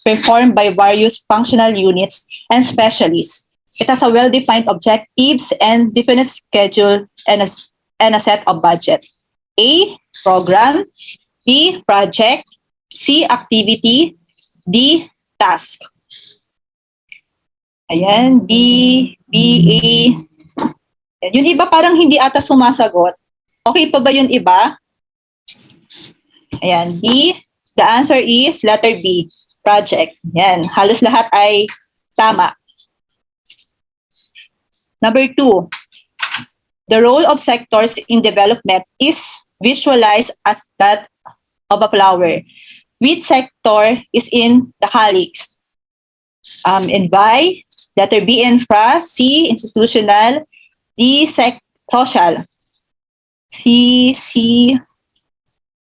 performed by various functional units and specialists. It has a well-defined objectives and definite schedule and a set of budget. A, program. B, project. C, activity. D, task. Ayan, B, A. Yung iba parang hindi ata sumasagot. Okay pa ba yung iba? Ayan, B. The answer is letter B, project. Ayan, halos lahat ay tama. Number 2. The role of sectors in development is visualized as that of a flower. Which sector is in the calyx? And by letter B, infra. C, institutional. D, social. C,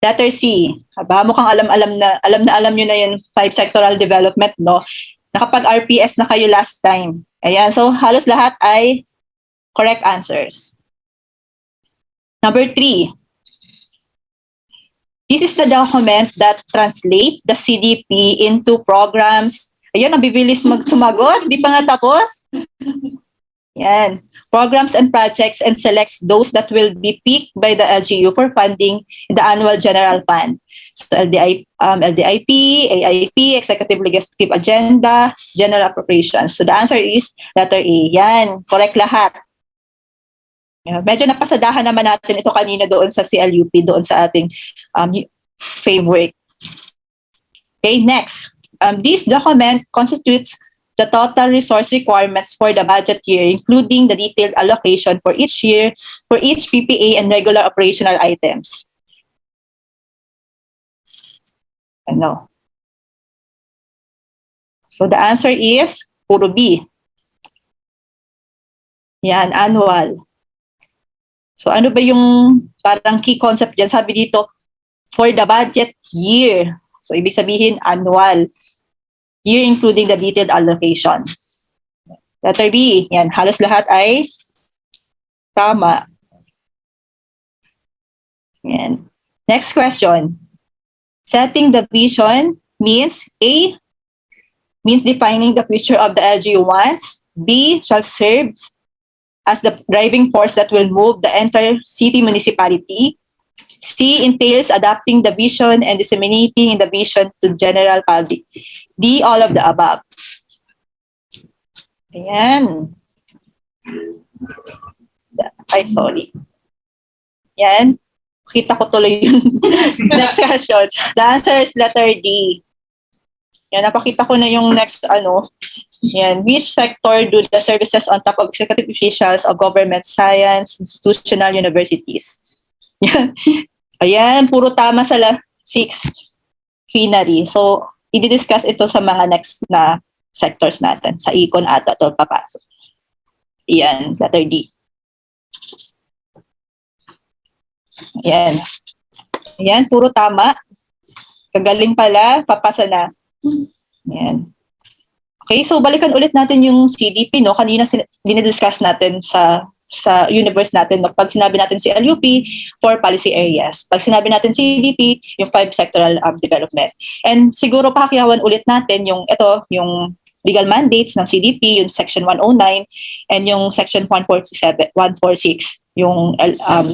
letter C. Aba, mukhang alam nyo na yung 5 sectoral development, no? Nakapag-RPS na kayo last time. Ayan, so halos lahat ay correct answers. Number 3. This is the document that translate the CDP into programs. Ayan, nabibilis magsumagot. Di pa nga tapos. Yan. Programs and projects and selects those that will be picked by the LGU for funding in the annual general fund. So LDIP, AIP, Executive Legislative Agenda, General Appropriations. So the answer is letter A. Yan. Correct lahat. Medyo napasadahan naman natin ito kanina doon sa CLUP, doon sa ating framework. Okay, next. This document constitutes the total resource requirements for the budget year, including the detailed allocation for each year for each PPA and regular operational items. Ano? So the answer is puro B. Yan, annual. So ano ba yung parang key concept dyan? Sabi dito, for the budget year. So ibig sabihin annual. Year including the detailed allocation. Letter B, yan, halos lahat ay tama. Yan. Next question. Setting the vision means A, means defining the future of the LGU wants. B, shall serve as the driving force that will move the entire city municipality. C, entails adapting the vision and disseminating the vision to general public. D, all of the above. Ayan. Ay, sorry. Yan. Kita ko tuloy yung next question. The answer is letter D. Yan, napakita ko na yung next Yan. Which sector do the services on top of executive officials of government, science, institutional universities? Yan. Ayan, puro tama sa 6. Quinary. So, i-discuss ito sa mga next na sectors natin. Sa econ ata ito papasok. Ayan, letter D. Ayan. Ayan, puro tama. Kagaling pala, papasa na. Ayan. Okay, so balikan ulit natin yung CDP, no? Kanina dinidiscuss natin sa universe natin, no? Pag sinabi natin si LUP, 4 policy areas. Pag sinabi natin CDP, yung 5 sectoral development. And siguro pakiyawan ulit natin yung legal mandates ng CDP, yung section 109, and yung section 146, yung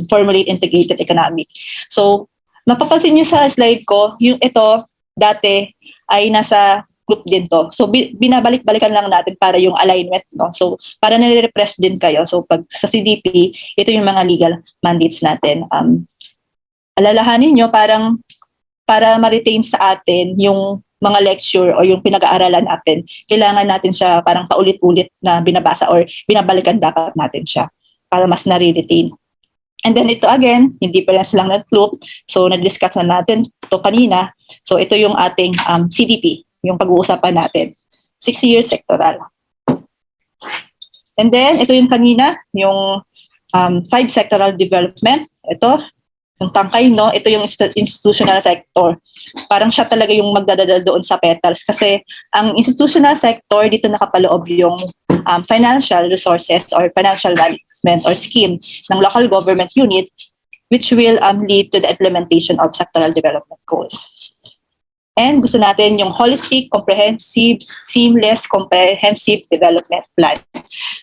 formulate integrated economy. So, mapapansin nyo sa slide ko, yung ito, dati ay nasa group din to. So, binabalik-balikan lang natin para yung alignment, no? So, para nire-refresh din kayo. So, pag sa CDP, ito yung mga legal mandates natin. Alalahanin nyo, parang para ma-retain sa atin yung mga lecture o yung pinag-aaralan natin, kailangan natin siya parang paulit-ulit na binabasa or binabalikan dapat natin siya para mas nare-retain. And then ito again, yung difference lang ng group. So, nag-discuss na natin ito kanina. So, ito yung ating CDP, yung pag-uusapan natin. 6-year sectoral. And then, ito yung kanina, yung 5 sectoral development. Ito, yung tangkay, no? Ito yung institutional sector. Parang siya talaga yung magdadadal doon sa petals. Kasi ang institutional sector, dito nakapaloob yung financial resources or financial management or scheme ng local government unit which will lead to the implementation of sectoral development goals. And gusto natin yung holistic, comprehensive, seamless, comprehensive development plan.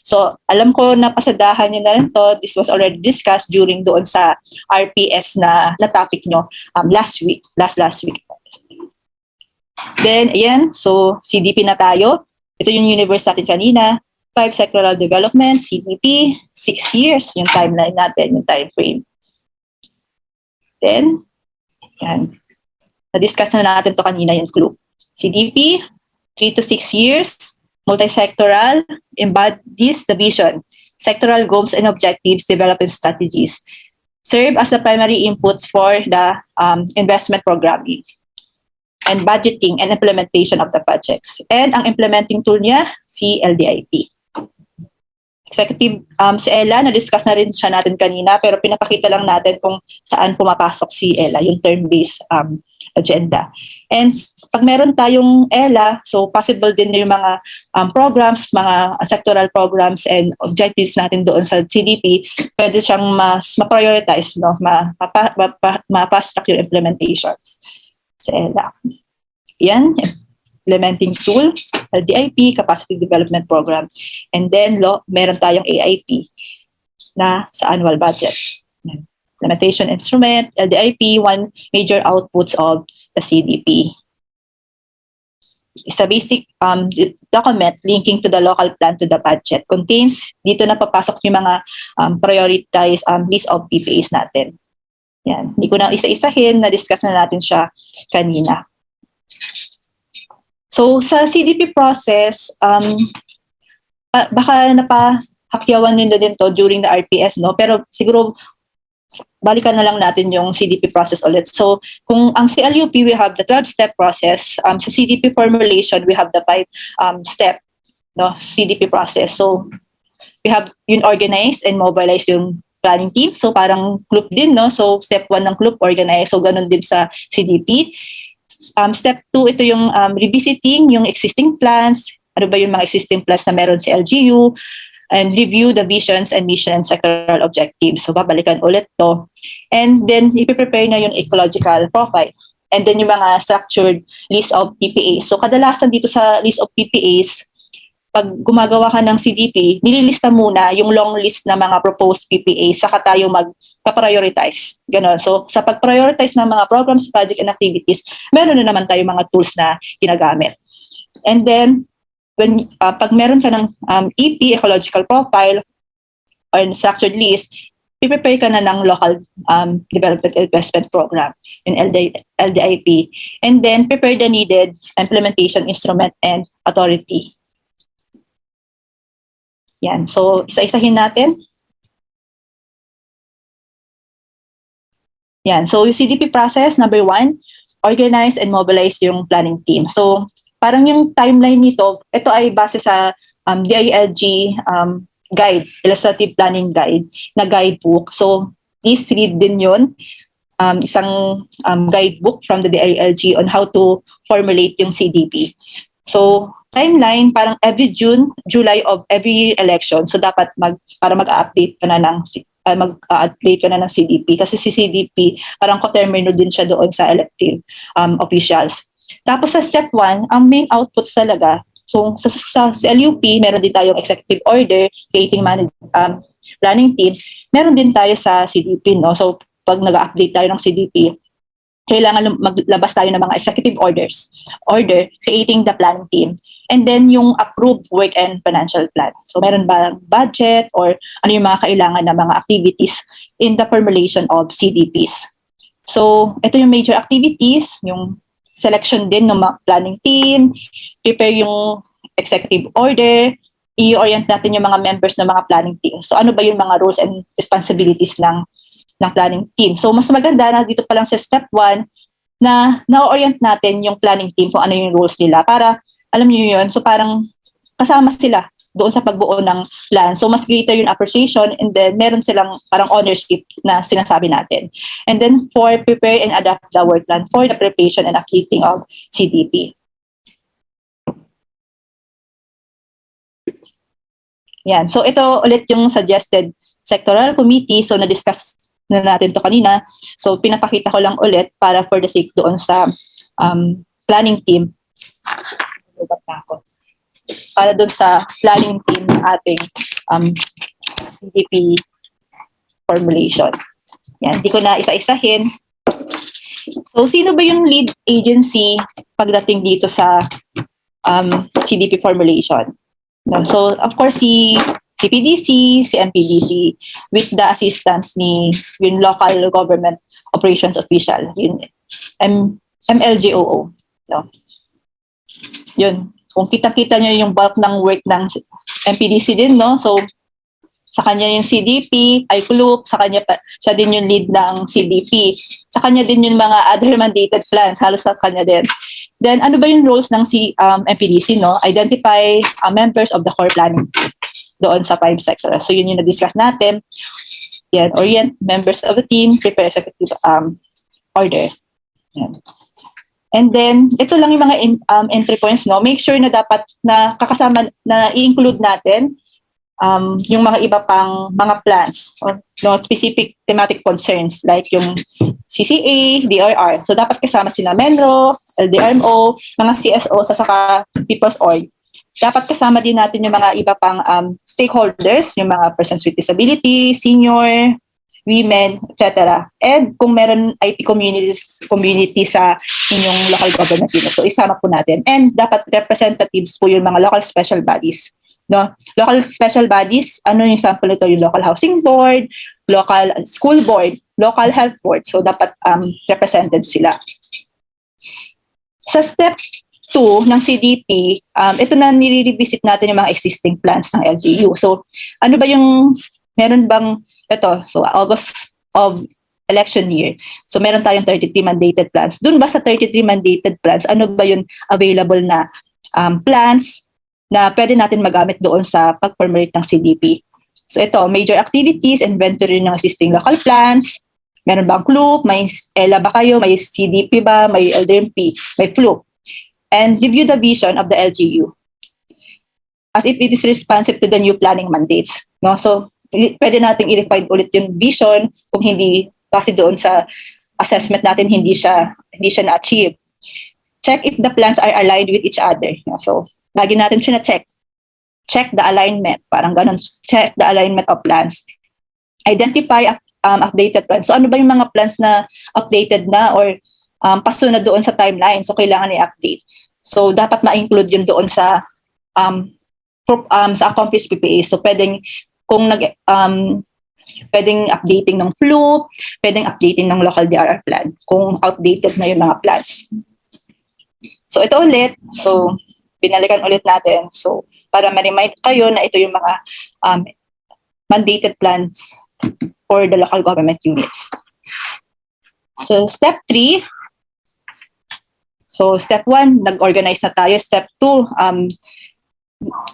So, alam ko na pasadahan nyo na rin to. This was already discussed during doon sa RPS na topic nyo last week. Then, ayan. So, CDP na tayo. Ito yung universe natin kanina. 5 sectoral development, CDP, 6 years, yung timeline natin, yung time frame. Then, yan. Na-discuss na natin to kanina yung clue. CDP, 3 to 6 years, multi-sectoral, embodies the vision, sectoral goals and objectives, development strategies, serve as the primary inputs for the investment programming, and budgeting and implementation of the projects. And ang implementing tool niya, si LDIP. Executive, si Ella, na-discuss na rin siya natin kanina, pero pinapakita lang natin kung saan pumapasok si Ella, yung term-based agenda. And pag meron tayong Ella, so possible din yung mga programs, mga sectoral programs and objectives natin doon sa CDP, pwede siyang mas ma-prioritize, no? Ma-fast track yung implementations sa Ella. Yan, implementing tool, LDIP, Capacity Development Program. And then, meron tayong AIP na sa annual budget. Implementation instrument, LDIP, one major outputs of the CDP. It's a basic document linking to the local plan to the budget. Contains, dito na papasok yung mga prioritized list of PPAs natin. Yan. Hindi ko na isa-isahin, na-discuss na natin siya kanina. So, sa CDP process, baka napahakyawan nyo din to during the RPS, no? Pero siguro, balikan na lang natin yung CDP process ulit. So, kung ang CLUP, we have the 12-step process. Sa CDP formulation, we have the 5-step no, CDP process. So, we have yun organize and mobilize yung planning team. So, parang group din, no? So, step 1 ng group, organize. So, ganun din sa CDP. Step 2, ito yung revisiting yung existing plans. Ano ba yung mga existing plans na meron si LGU? And review the visions and mission and sectoral objectives. So, babalikan ulit to. And then, ipiprepare na yung ecological profile. And then, yung mga structured list of PPAs. So, kadalasan dito sa list of PPAs, pag gumagawa ka ng CDP, nililista muna yung long list na mga proposed PPAs, saka tayo magpa-prioritize. Ganon. So, sa pag-prioritize ng mga programs, project, and activities, meron na naman tayo mga tools na ginagamit. And then, pag meron ka ng EP, ecological profile, or structured list, i-prepare ka na ng local development investment program, yung LDIP. And then, prepare the needed implementation instrument and authority. Yan. So, isa-isahin natin. Yan. So, yung CDP process, number 1, organize and mobilize yung planning team. So, parang yung timeline nito, ito ay base sa DILG guide, illustrative planning guide, na guidebook. So, please read din yun. Isang guidebook from the DILG on how to formulate yung CDP. So, timeline, parang every June, July of every election. So, dapat para mag-update ka na ng mag-update ka na ng CDP. Kasi si CDP, parang cotermino din siya doon sa elective officials. Tapos sa step 1, ang main outputs talaga, so sa LUP, meron din tayong executive order, creating planning team, meron din tayo sa CDP, no? So, pag nag-update tayo ng CDP, kailangan maglabas tayo ng mga executive order, creating the planning team. And then yung approved work and financial plan. So meron ba budget or ano yung mga kailangan na mga activities in the formulation of CDPs. So ito yung major activities, yung selection din ng mga planning team, prepare yung executive order, i-orient natin yung mga members ng mga planning team. So ano ba yung mga roles and responsibilities ng planning team. So, mas maganda na dito pa lang sa step 1 na na-orient natin yung planning team kung ano yung roles nila para, alam niyo yun, so parang kasama sila doon sa pagbuo ng plan. So, mas greater yung appreciation and then meron silang parang ownership na sinasabi natin. And then 4, prepare and adapt the work plan for the preparation and updating of CDP. Yan. So, ito ulit yung suggested sectoral committee. So, na-discuss na natin to kanina. So, pinapakita ko lang ulit para for the sake doon sa planning team. Lubat na ako. Para dun sa planning team ng ating CDP formulation. Yan, di ko na isa-isahin. So, sino ba yung lead agency pagdating dito sa CDP formulation? No? So, of course, si CPDC, si MPDC, with the assistance ni yung local government operations official, yun, MLGOO. No? Yun. Kung kita-kita nyo yung bulk ng work ng MPDC din, no? So, sa kanya yung CDP, ICLUP, sa kanya siya din yung lead ng CDP. Sa kanya din yung mga other mandated plans, halos sa kanya din. Then, ano ba yung roles ng MPDC, no? Identify members of the core planning doon sa 5 sectors. So, yun yung na-discuss natin. Yan, orient members of the team, prepare executive order. Yan. And then, ito lang yung mga entry points, no? Make sure na dapat na kakasama, na i-include natin yung mga iba pang mga plans, no, specific thematic concerns like yung CCA, DRR. So, dapat kasama sila MENRO, LDRMO, mga CSO sa saka People's Org. Dapat kasama din natin yung mga iba pang stakeholders, yung mga persons with disability, senior, women, etc. And kung meron IP community sa inyong local government unit, so isama po natin. And dapat representatives po yung mga local special bodies. No? Local special bodies, ano yung sample ito? Yung local housing board, local school board, local health board. So dapat represented sila. Sa step 2 ng CDP, ito na nire-revisit natin yung mga existing plans ng LGU. So ano ba yung, meron bang, ito, so August of election year. So meron tayong 33 mandated plans. Doon ba sa 33 mandated plans, ano ba yung available na plans na pwede natin magamit doon sa pag-formulate ng CDP. So ito, major activities, inventory ng existing local plans, meron bang CLUP, may ELA ba kayo, may CDP ba, may LDMP, may FLUP. And review the vision of the LGU as if it is responsive to the new planning mandates. No? So pwede nating i-refine ulit yung vision kung hindi, kasi doon sa assessment natin hindi siya na-achieve. Check if the plans are aligned with each other. No? So lagi natin siya na-check. Check the alignment. Parang ganun. Check the alignment of plans. Identify updated plans. So ano ba yung mga plans na updated na or paso na doon sa timeline? So kailangan i-update. So dapat ma-include yun doon sa accomplished PPA. So pwedeng kung pwedeng updating ng FLUP, pwedeng updating ng local DRR plan kung outdated na yung mga plans. So ito ulit. So binalikan ulit natin. So, para ma-remind kayo na ito yung mga mandated plans for the local government units. So, step 3. So, step 1, nag-organize na tayo. Step 2,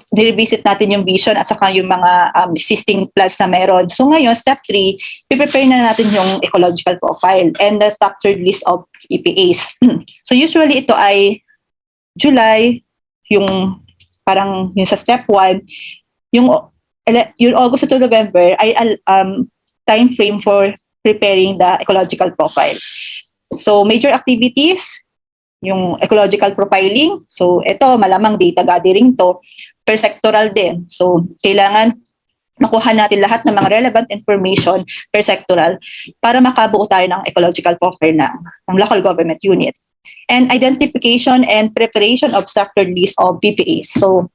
nirevisit natin yung vision at saka yung mga existing plans na meron. So, ngayon, step 3, i-prepare na natin yung ecological profile and the structured list of EPAs. So, usually ito ay July, yung parang yung sa step 1, yung August to November ay time frame for preparing the ecological profile. So major activities, yung ecological profiling. So ito malamang data gathering to, per sectoral din. So kailangan makuha natin lahat ng mga relevant information per sectoral para makabuo tayo ng ecological profile ng local government unit. And identification and preparation of structured list of PPAs. So,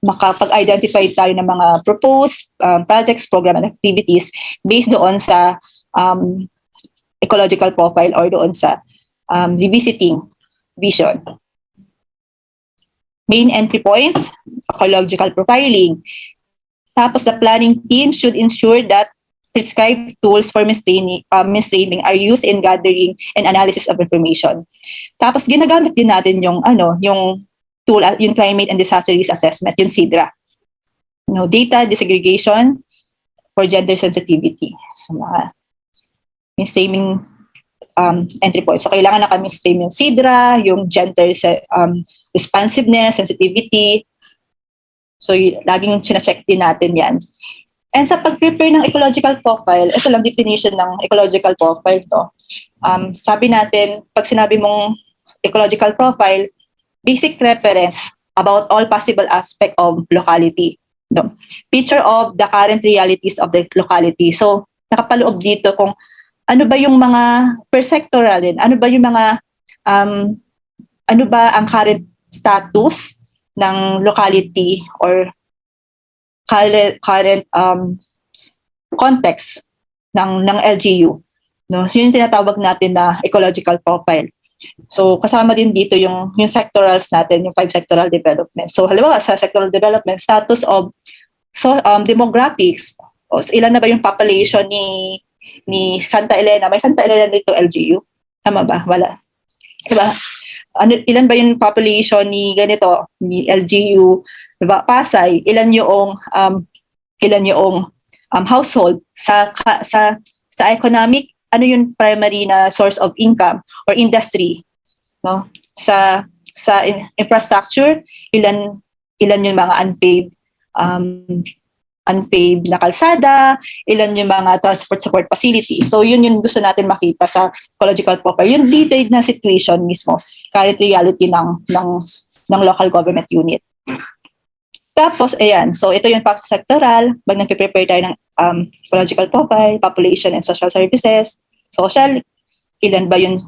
makapag-identify tayo ng mga proposed projects, program, and activities based doon sa ecological profile or doon sa revisiting vision. Main entry points, ecological profiling. Tapos, the planning team should ensure that prescribed tools for mainstreaming are used in gathering and analysis of information. Tapos ginagamit din natin yung tool, yung climate and disaster risk assessment, yung CIDRA. Data disaggregation for gender sensitivity. So mga mainstreaming entry points. So kailangan naka-mainstream yung CIDRA, yung gender responsiveness, sensitivity. So laging sinacheck din natin yan. And sa pag-prepare ng ecological profile, ito lang definition ng ecological profile to. Sabi natin, pag sinabi mong ecological profile, basic reference about all possible aspect of locality. No? Picture of the current realities of the locality. So, nakapaloob dito kung ano ba yung mga per sectoral din, ano ba yung mga ano ba ang current status ng locality or current context ng LGU. No? So yun yung tinatawag natin na ecological profile. So kasama din dito yung sectorals natin, yung 5 sectoral development. So halimbawa sa sectoral development, status of demographics. O, so, ilan na ba yung population ni Santa Elena? May Santa Elena dito LGU? Tama ba? Wala. Diba? Ilan ba yung population ni ganito, ni LGU? Diba? Pasay, ilan yung household sa economic, ano yung primary na source of income or industry, no? Sa infrastructure, ilan yung mga unpaved na kalsada, ilan yung mga transport support facilities. So yun yung gusto natin makita sa ecological profile, yung detailed na situation mismo, current reality ng local government unit. Tapos, ayan. So, ito yung sectoral. Pag nag-prepare tayo ng ecological profile, population and social services. Social, ilan ba yung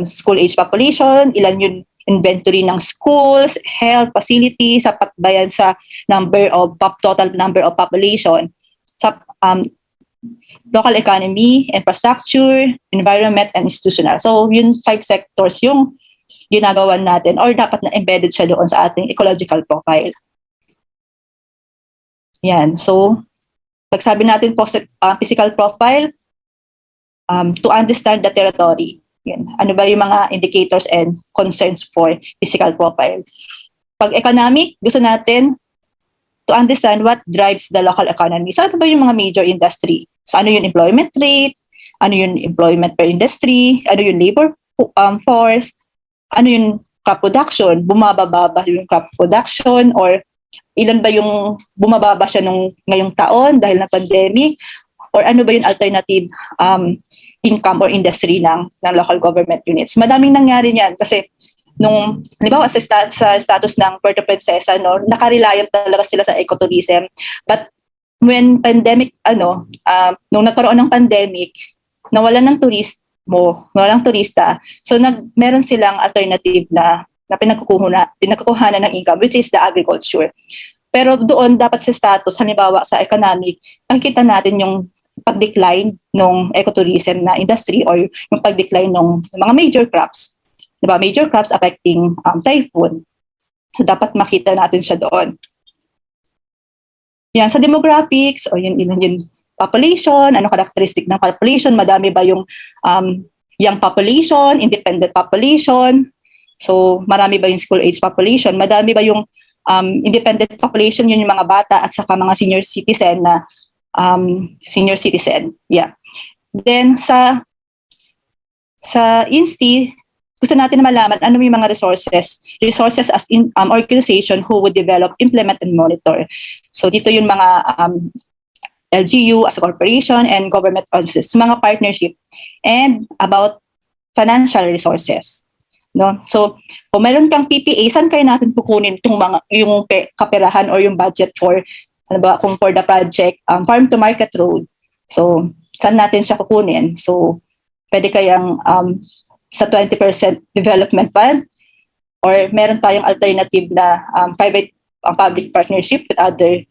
school-age population? Ilan yung inventory ng schools, health, facilities, sapat ba yan sa total number of population? Sa local economy, infrastructure, environment, and institutional. So, yung 5 sectors yung ginagawa natin or dapat na embedded siya doon sa ating ecological profile. Yan. So, pag sabi natin po physical profile, to understand the territory. Yan. Ano ba yung mga indicators and concerns for physical profile? Pag economic, gusto natin to understand what drives the local economy. So, ano ba yung mga major industry? So, ano yung employment rate? Ano yung employment per industry? Ano yung labor force? Ano yung crop production? Bumababa ba yung crop production or ilan ba yung bumababa siya ngayong taon dahil na pandemic? Or ano ba yung alternative income or industry ng local government units? Madaming nangyari niyan kasi halimbawa sa status ng Puerto Princesa, no, nakareliant talaga sila sa ecotourism. But when pandemic, nung nagkaroon ng pandemic, nawalan ng turista. So meron silang alternative na pinagkukuhanan ng income, which is the agriculture. Pero doon dapat sa status, halimbawa sa economic, nakikita natin yung pag-decline ng ecotourism na industry or yung pag-decline ng mga major crops. Diba? Major crops affecting typhoon. So dapat makita natin siya doon. Yan, sa demographics, o yung population, ano characteristic ng population, madami ba yung young population, independent population, so marami ba yung school age population, madami ba yung independent population, yun yung mga bata at saka mga senior citizen. Yeah. Then sa INSTI, gusto natin na malaman ano yung mga resources as in organization who would develop, implement, and monitor. So dito yung mga LGU as a corporation and government offices, mga partnership, and about financial resources. No? So, kung meron kang PPA, saan kayo natin kukunin yung kaperahan or yung budget for, kung for the project, farm to market road. So, saan natin siya kukunin? So, pwede kayang sa 20% development fund or meron tayong alternative na private public partnership with other,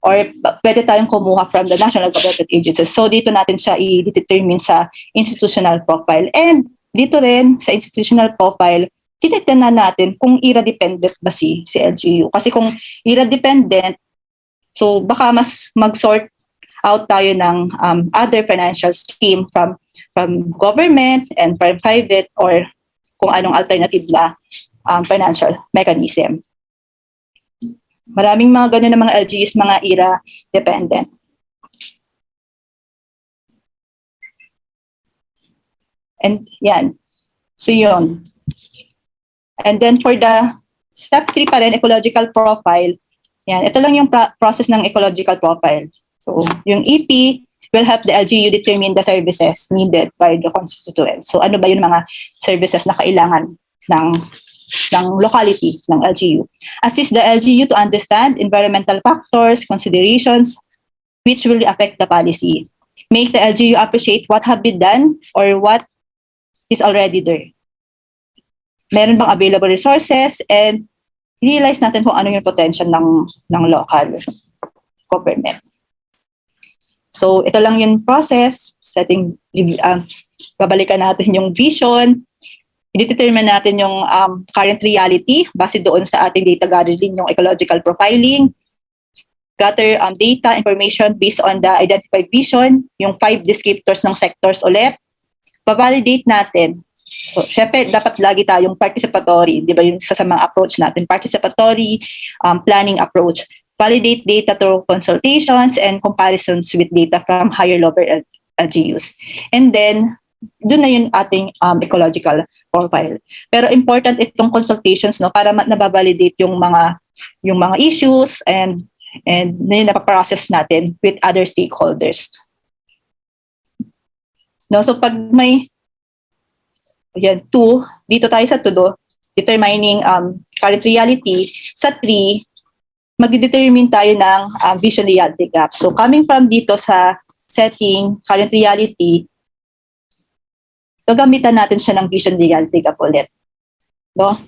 or pwede tayong kumuha from the national government agencies. So, dito natin siya i-determine sa institutional profile. And dito rin sa institutional profile, tinitingnan natin kung IRA-dependent ba si LGU. Kasi kung IRA-dependent, so baka mas mag-sort out tayo ng other financial scheme from government and from private or kung anong alternative na financial mechanism. Maraming mga ganun na mga LGUs, mga IRA-dependent. And yan. So yun. And then for the step 3 pa rin, ecological profile. Yan. Ito lang yung process ng ecological profile. So yung EP will help the LGU determine the services needed by the constituents. So ano ba yung mga services na kailangan ng locality ng LGU. Assist the LGU to understand environmental factors, considerations, which will affect the policy. Make the LGU appreciate what have been done or what is already there. Meron bang available resources, and realize natin kung ano yung potential ng local government. So, ito lang yung process, babalikan natin yung vision, i-determine natin yung current reality base doon sa ating data gathering, yung ecological profiling, gather data, information based on the identified vision, yung 5 descriptors ng sectors ulit, pa-validate natin. So, syempre, dapat lagi tayong participatory, di ba yung isa sa mga approach natin, participatory planning approach. Validate data through consultations and comparisons with data from higher level LGUs. And then, doon na yung ating ecological profile. Pero important itong consultations, no, para nababalidate yung mga issues and napaprocess natin with other stakeholders. No, so pag may dito tayo sa 2, determining current reality. Sa 3, magdedetermine tayo ng vision reality gap. So coming from dito sa setting current reality, gagamitan natin siya ng vision reality gap ulit. No?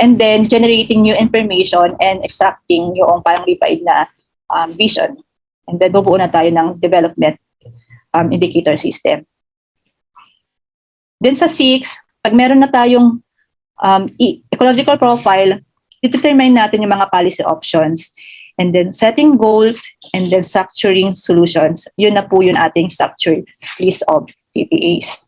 And then generating new information and extracting yung parang refined na vision. And then bubuo na tayo ng development indicator system. Then sa 6, pag meron na tayong ecological profile, determine natin yung mga policy options. And then setting goals and then structuring solutions. Yun na po yung ating structured list of PPAs.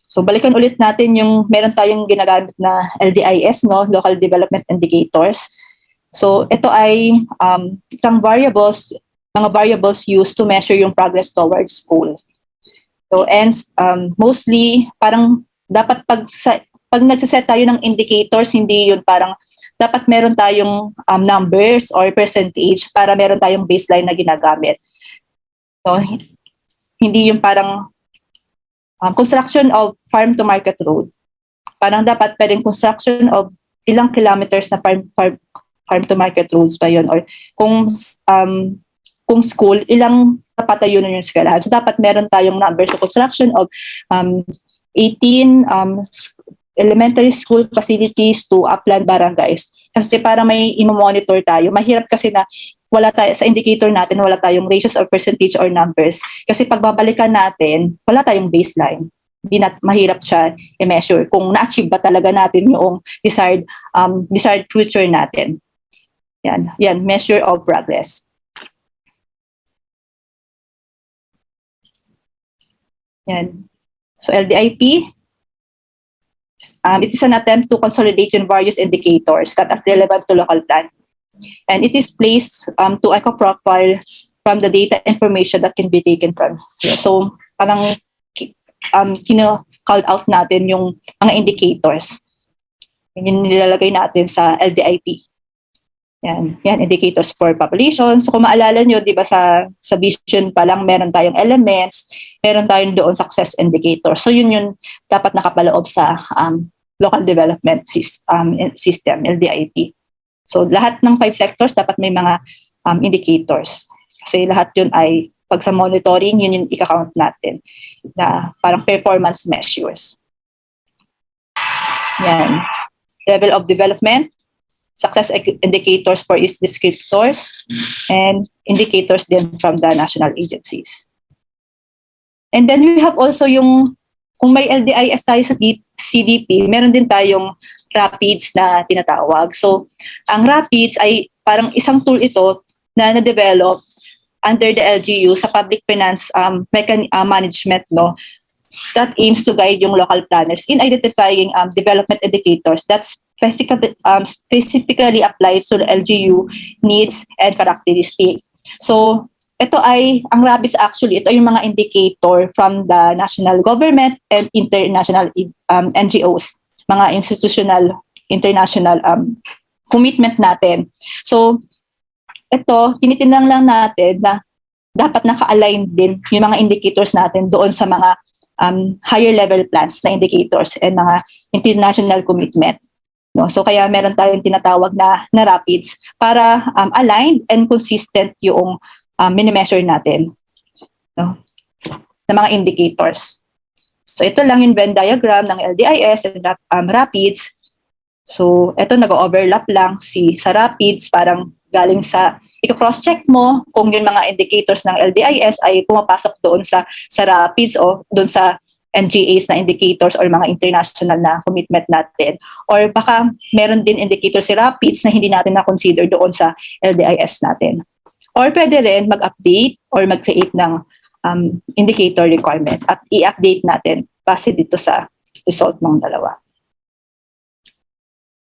So balikan ulit natin yung meron tayong ginagamit na LDIS, no, Local Development Indicators. So ito ay isang mga variables used to measure yung progress towards goals. So and mostly parang dapat pag nagse-set tayo ng indicators, hindi yun parang dapat meron tayong numbers or percentage para meron tayong baseline na ginagamit. So hindi yung parang construction of farm to market road. Parang dapat pwedeng construction of ilang kilometers na farm to market roads ba yun, or kung school, ilang napatayo na yung eskwelahan. So dapat meron tayong numbers of construction of 18 elementary school facilities to upland barangays. Kasi para may i-monitor tayo, mahirap kasi na wala tayo sa indicator natin, wala tayong ratios or percentage or numbers. Kasi pagbabalikan natin, wala tayong baseline. Mahirap siya i-measure kung na-achieve ba talaga natin yung desired future natin. Yan, measure of progress. Yan. So LDIP, it is an attempt to consolidate yung various indicators that are relevant to local plan. And it is placed to eco-profile from the data information that can be taken from here. So parang kino-call out natin yung mga indicators. Yung nilalagay natin sa LDIP. Yan, indicators for population. So kung maalala nyo, di ba sa vision pa lang, meron tayong elements, meron tayong doon success indicator. So yun dapat nakapaloob sa local development system, LDIP. So lahat ng 5 sectors dapat may mga indicators. Kasi lahat yun ay, pag sa monitoring, yun yung i-count natin na parang performance measures. Yan. Level of development, success indicators for its descriptors, and indicators then from the national agencies. And then we have also kung may LDIS tayo sa CDP, meron din tayong RAPIDS na tinatawag. So, ang RAPIDS ay parang isang tool ito na na-develop under the LGU sa public finance management, no, that aims to guide yung local planners in identifying development indicators that specifically applies to the LGU needs and characteristics. So, ang RAPIDS actually, ito yung mga indicator from the national government and international NGOs, mga institutional, international commitment natin. So, tinitingnan lang natin na dapat naka-align din yung mga indicators natin doon sa mga higher level plans na indicators and mga international commitment. No? So kaya meron tayong tinatawag na rapids para aligned and consistent yung mini-measure natin, no? Na mga indicators. So ito lang yung Venn diagram ng LDIS and rapids. So ito nag-overlap lang sa rapids, parang galing sa i-cross-check mo kung yung mga indicators ng LDIS ay pumapasok doon sa rapids o doon sa NGAs na indicators or mga international na commitment natin. Or baka meron din indicators si rapids na hindi natin na-consider doon sa LDIS natin. Or pwede rin mag-update or mag-create ng indicator requirement at i-update natin base dito sa result ng dalawa.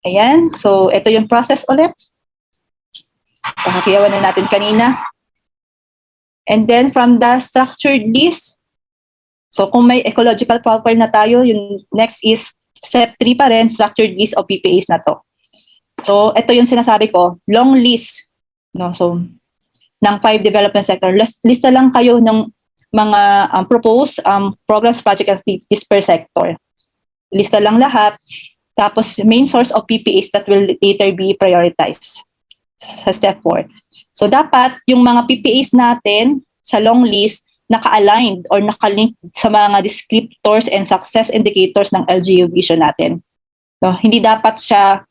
Ayan, so ito yung process ulit. Pakakiyawan na natin kanina. And then from the structured list, so kung may ecological profile na tayo, yung next is step 3 pa rin, structured list of PPAs na to. So ito yung sinasabi ko, long list, no? So ng 5 development sector, lista lang kayo ng mga proposed programs, project activities per sector. Lista lang lahat. Tapos main source of PPAs that will later be prioritized sa step 4. So dapat yung mga PPAs natin sa long list naka-aligned or naka-link sa mga descriptors and success indicators ng LGU vision natin. So hindi dapat siya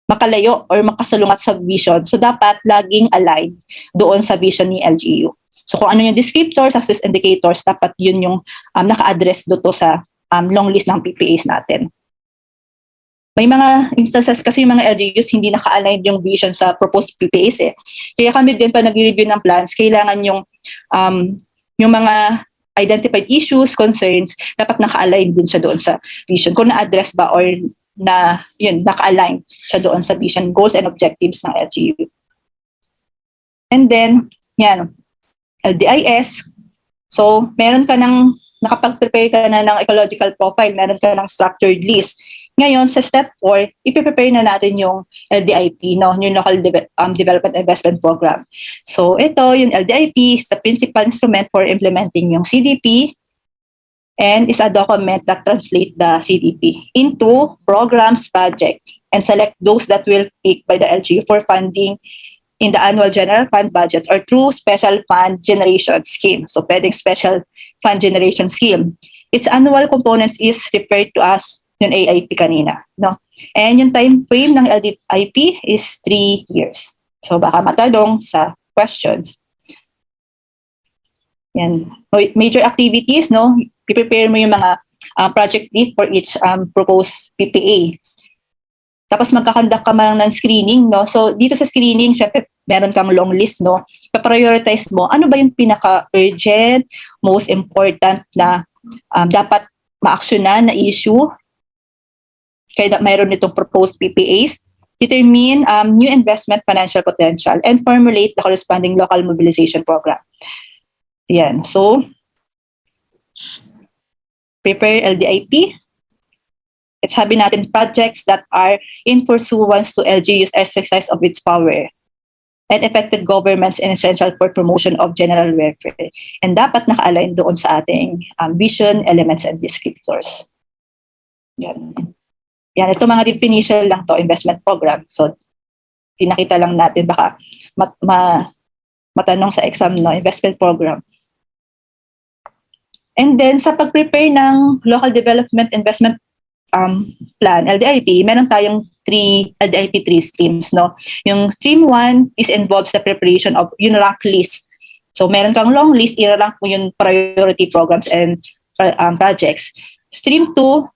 makalayo or makasalungat sa vision. So dapat laging aligned doon sa vision ni LGU. So kung ano yung descriptors, success indicators, dapat yun yung naka-address doon sa long list ng PPAs natin. May mga instances kasi yung mga LGUs hindi naka-align yung vision sa proposed PPAs eh. Kaya kami din pa nag-review ng plans, kailangan yung mga identified issues, concerns, dapat naka-align din siya doon sa vision. Kung na-address ba or naka-align siya doon sa vision, goals and objectives ng LGU. And then, yan, LDIS. So, meron ka nakapag-prepare ka na ng ecological profile, meron ka ng structured list. Ngayon, sa step 4, ipiprepare na natin yung LDIP, no? Yung Local Development Investment Program. So, ito, yung LDIP is the principal instrument for implementing yung CDP and is a document that translates the CDP into programs, project, and select those that will pick by the LGU for funding in the annual general fund budget or through special fund generation scheme. So, pwedeng special fund generation scheme. Its annual components is referred to as yung AIP kanina, no? And yung time frame ng LDIP is 3 years. So baka matanong sa questions. Yan. Major activities, no? I-prepare mo yung mga project brief for each proposed PPA. Tapos magkakandak ka man ng screening, no? So dito sa screening, syempre meron kang long list, no? Pa-prioritize mo, ano ba yung pinaka-urgent, most important na dapat ma-actionan na issue kaya mayroon nitong proposed PPAs, determine new investment financial potential, and formulate the corresponding local mobilization program. Yan. So, prepare LDIP. It's sabi natin projects that are in pursuance to LGU's exercise of its power and affected governments and essential for promotion of general welfare. And dapat naka-align doon sa ating vision, elements, and descriptors. Yan. Yan, ito mga definition lang to, investment program. So, pinakita lang natin, baka matanong sa exam, no, investment program. And then, sa pag-prepare ng Local Development Investment Plan, LDIP, meron tayong LDIP 3 streams, no? Yung stream 1 is involves the preparation of yung rank list. So, meron kang long list, i-rank mo yung priority programs and projects. Stream 2,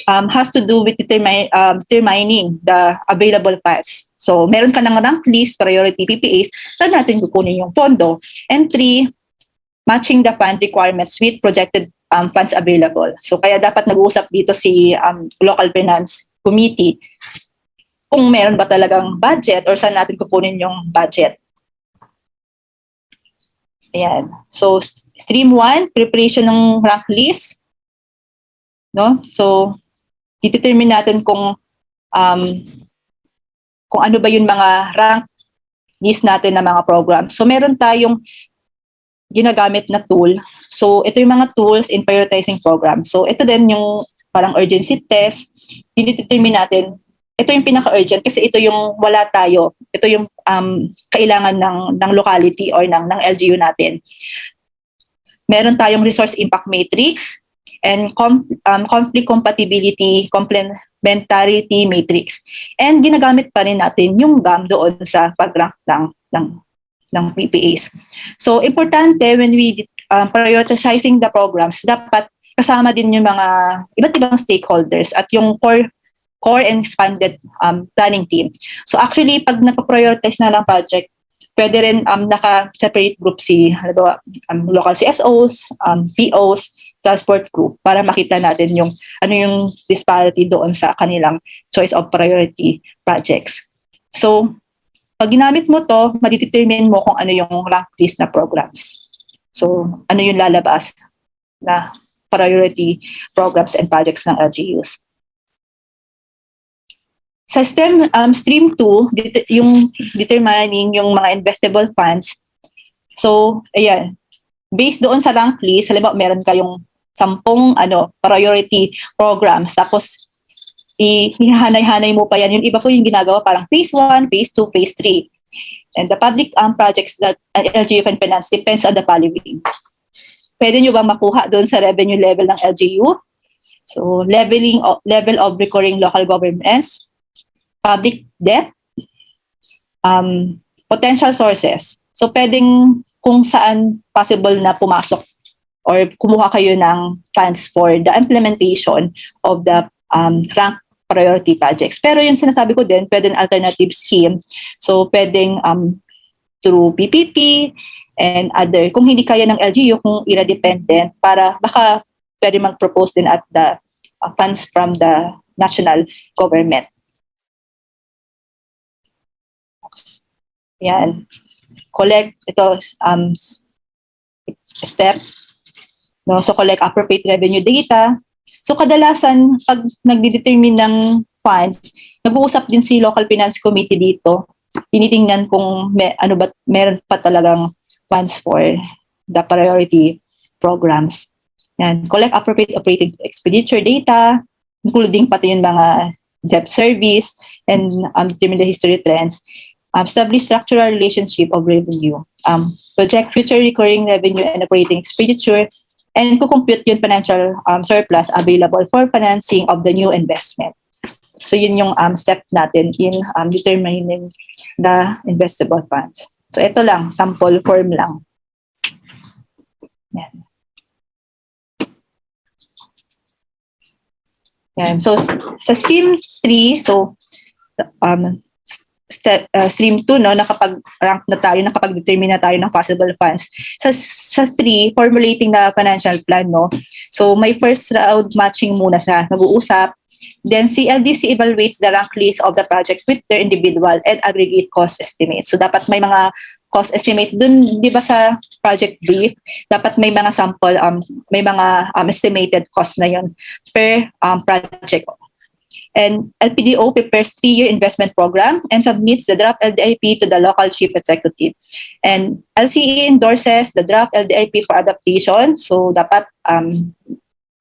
has to do with determining the available funds. So, meron ka ng rank list, priority PPAs, saan natin kukunin yung pondo. And 3, matching the fund requirements with projected funds available. So, kaya dapat nag-uusap dito si Local Finance Committee kung meron ba talagang budget or saan natin kukunin yung budget. Ayan. So, stream 1, preparation ng rank list. No? So, i-determine natin kung ano ba yung mga rank list natin na mga program. So, meron tayong ginagamit na tool. So, ito yung mga tools in prioritizing programs. So, ito din yung parang urgency test. Didetermine natin, ito yung pinaka-urgent kasi ito yung wala tayo. Ito yung kailangan ng locality or ng LGU natin. Meron tayong resource impact matrix and conflict compatibility, complementarity matrix. And ginagamit pa rin natin yung GAM doon sa pag-rank ng PPAs. So, importante when we prioritizing the programs, dapat kasama din yung mga iba't ibang stakeholders at yung core and expanded planning team. So actually, pag napaprioritize na lang project, pwede rin naka-separate group halimbawa, local CSOs, POs, transport group para makita natin yung ano yung disparity doon sa kanilang choice of priority projects. So, pag ginamit mo to, madidetermine mo kung ano yung rank list na programs. So, ano yung lalabas na priority programs and projects ng LGUs. Sa stream 2, yung determining yung mga investable funds. So, ayan, based doon sa rank list, halimbawa meron kayong 10 priority programs, tapos ihanay-hanay mo pa yan. Yung iba po yung ginagawa parang phase 1, phase 2, phase 3. And the public projects that an LGU can finance depends on the following. Pwede nyo bang makuha doon sa revenue level ng LGU? So, level of recurring local governments, public debt, potential sources. So, pwedeng kung saan possible na pumasok or kumuha kayo ng funds for the implementation of the rank priority projects. Pero yung sinasabi ko din, pwedeng alternative scheme. So, pwedeng through PPP and other. Kung hindi kaya ng LGU, kung ira-dependent, para baka pwede mag-propose din at the funds from the national government. Yan. Collect, ito, step. No? So, collect appropriate revenue data. So, kadalasan, pag nagdedetermine ng funds, nag-uusap din si Local Finance Committee dito. Tinitingnan kung meron pa talagang funds for the priority programs. Yan. Collect appropriate operating expenditure data, including pati yung mga debt service and determine the history trends. Establish structural relationship of revenue. Project future recurring revenue and operating expenditure, and to compute yung financial surplus available for financing of the new investment. So yun yung step natin in determining the investable funds. So ito lang, sample form lang. Yan. Yan. So sa stream 3, so stream 2, no, nakapag-rank na tayo, nakapag-determine na tayo ng possible funds. Sa 3, formulating the financial plan, no. So may first round matching muna siya, nag-uusap. Then CLDC evaluates the rank list of the project with their individual and aggregate cost estimate. So dapat may mga cost estimate dun, di ba sa project brief, dapat may mga sample, may mga estimated cost na yun per project. And LPDO prepares 3-year investment program and submits the draft LDIP to the local chief executive. And LCE endorses the draft LDIP for adaptation. So dapat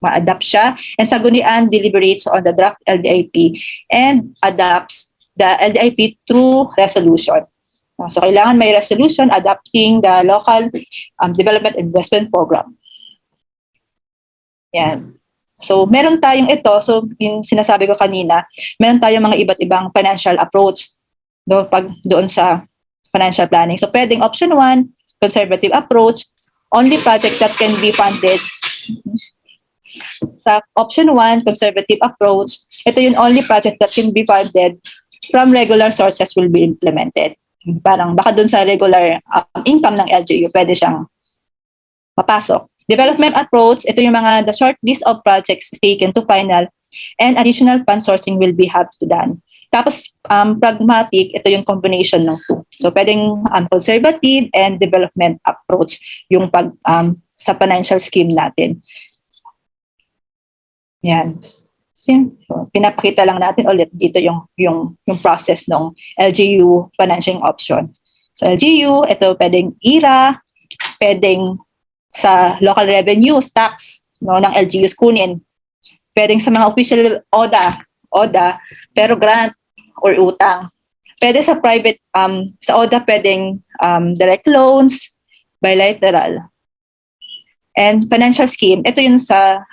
ma-adapt siya. And Sangguniang deliberates on the draft LDIP and adapts the LDIP through resolution. So kailangan may resolution adapting the local development investment program. Yan. So, meron tayong ito. So, yung sinasabi ko kanina, meron tayong mga iba't ibang financial approach doon sa financial planning. So, pwedeng option 1, conservative approach, only project that can be funded. Sa option 1, conservative approach, ito yung only project that can be funded from regular sources will be implemented. Parang baka doon sa regular income ng LGU, pwede siyang mapasok. Development approach, ito yung the short list of projects taken to final and additional fund sourcing will be have to done. Tapos, pragmatic, ito yung combination ng two. So, pwedeng conservative and development approach yung sa financial scheme natin. Yan. So, pinapakita lang natin ulit dito yung process ng LGU financing option. So, LGU, ito pwedeng IRA, pwedeng sa local revenues, tax, no, ng LGUs kunin. Pwedeng sa mga official ODA, pero grant or utang. Pwede sa private, sa ODA pwedeng direct loans, bilateral. And financial scheme, ito yun sa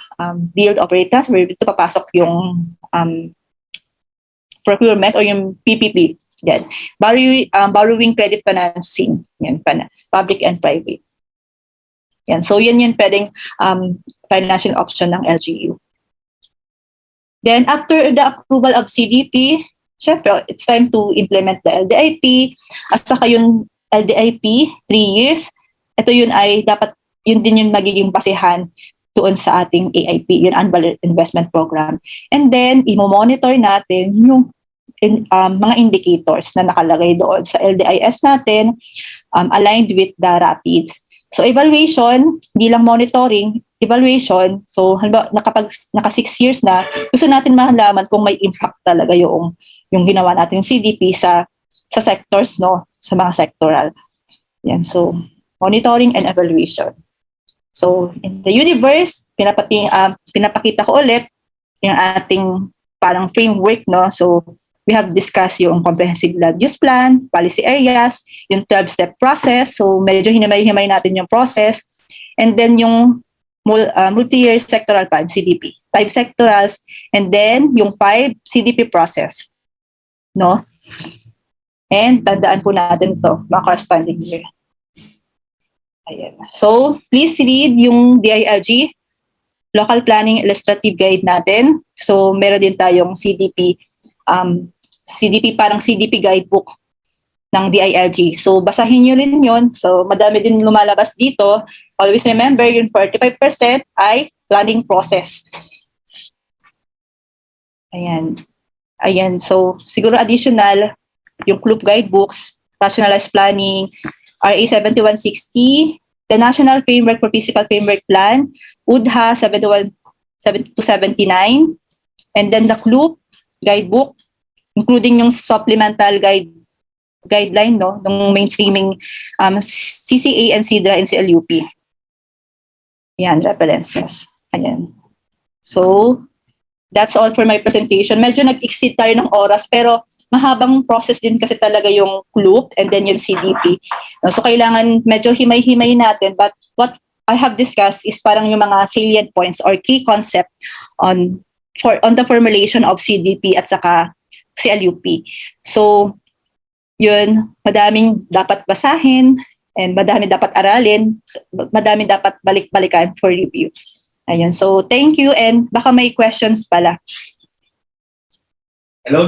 build operators, where ito papasok yung procurement or yung PPP. Yan. Borrowing credit financing. Yan, public and private. Yan. So yun yun pwedeng financial option ng LGU. Then after the approval of CDP, syempre, it's time to implement the LDIP. At saka yung LDIP, 3 years, ito yun ay dapat, yun din yung magiging basehan doon sa ating AIP, yung Annual Investment Program. And then, i-monitor natin yung mga indicators na nakalagay doon sa LDIS natin, aligned with the RAPIDS. So, evaluation, hindi lang monitoring, evaluation. So, halimbawa, naka 6 years na, gusto natin malaman kung may impact talaga yung ginawa natin CDP sa sectors, no? Sa mga sectoral. Yan. So, monitoring and evaluation. So, in the universe, pinapakita ko ulit yung ating parang framework, no? So, we have discussed yung comprehensive land use plan, policy areas, yung 12-step process. So, medyo hinimay-himay natin yung process. And then yung multi-year sectoral plan, CDP. 5 sectorals. And then yung 5 CDP process. No? And tandaan po natin ito, mga corresponding year. Ayan. So, please read yung DILG, Local Planning Illustrative Guide natin. So, meron din tayong CDP, parang CDP guidebook ng DILG. So, basahin nyo rin yun. So, madami din lumalabas dito. Always remember, yung 45% ay planning process. Ayan. Ayan. So, siguro additional, yung CLUP guidebooks, Rationalized Planning, RA 7160, the National Framework for Physical Framework Plan, UDHA 7279, and then the CLUP guidebook, including yung supplemental guideline, no, ng mainstreaming CCA and CIDRA and CLUP. Yan, references. Ayan. So, that's all for my presentation. Medyo nag-exceed tayo ng oras, pero mahabang process din kasi talaga yung CLUP and then yung CDP. So, kailangan medyo himay-himay natin, but what I have discussed is parang yung mga salient points or key concept on the formulation of CDP at saka CLUP. So, yun, madaming dapat basahin and madami dapat aralin, madami dapat balik-balikan for review. Ayun. So, thank you and baka may questions pala. Hello.